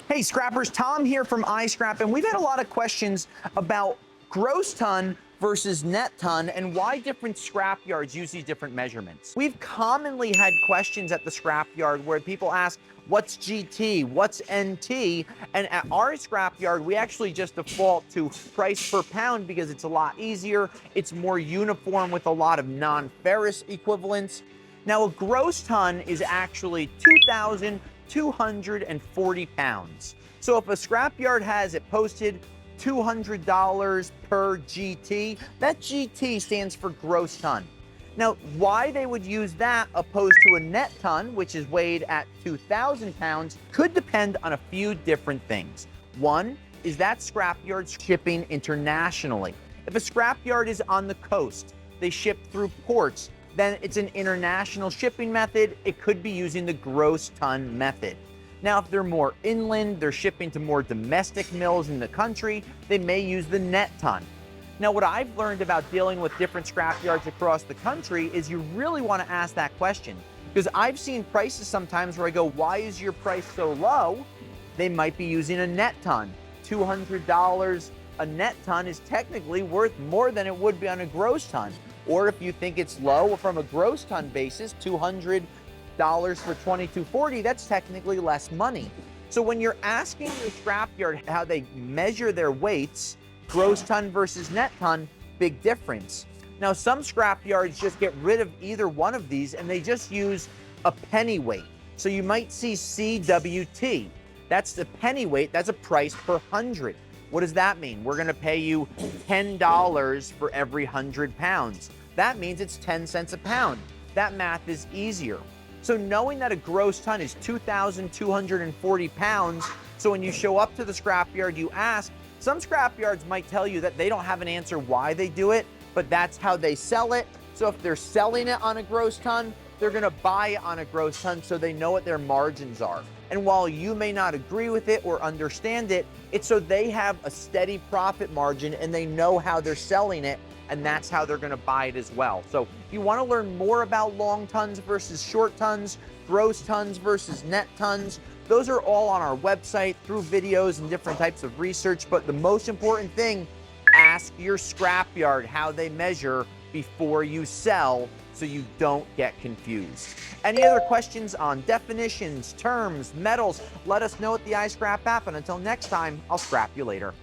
Hey scrappers, Tom here from iScrap, and we've had a lot of questions about gross ton versus net ton and why different scrap yards use these different measurements. We've commonly had questions at the scrap yard where people ask, what's GT, what's NT? And at our scrap yard, we actually just default to price per pound because it's a lot easier. It's more uniform with a lot of non-ferrous equivalents. Now, a gross ton is actually 2,240 pounds. So if a scrapyard has it posted $200 per GT, that GT stands for gross ton. Now, why they would use that opposed to a net ton, which is weighed at 2,000 pounds, could depend on a few different things. One is that scrapyard's shipping internationally. If a scrapyard is on the coast, they ship through ports, then it's an international shipping method. It could be using the gross ton method. Now, if they're more inland, they're shipping to more domestic mills in the country, they may use the net ton. Now, what I've learned about dealing with different scrapyards across the country is you really want to ask that question, because I've seen prices sometimes where I go, why is your price so low? They might be using a net ton. $200 a net ton is technically worth more than it would be on a gross ton. Or if you think it's low from a gross ton basis, $200 for 2240, that's technically less money. So when you're asking your scrapyard how they measure their weights, gross ton versus net ton, big difference. Now, some scrapyards just get rid of either one of these and they just use a penny weight. So you might see CWT. That's the penny weight, that's a price per 100. What does that mean? We're gonna pay you $10 for every 100 pounds. That means it's 10 cents a pound. That math is easier. So knowing that a gross ton is 2,240 pounds, so when you show up to the scrapyard, you ask, some scrapyards might tell you that they don't have an answer why they do it, but that's how they sell it. So if they're selling it on a gross ton, they're gonna buy it on a gross ton so they know what their margins are. And while you may not agree with it or understand it, it's so they have a steady profit margin and they know how they're selling it, and that's how they're gonna buy it as well. So if you wanna learn more about long tons versus short tons, gross tons versus net tons, those are all on our website through videos and different types of research. But the most important thing, ask your scrapyard how they measure before you sell so you don't get confused. Any other questions on definitions, terms, metals, let us know at the iScrap app. And until next time, I'll scrap you later.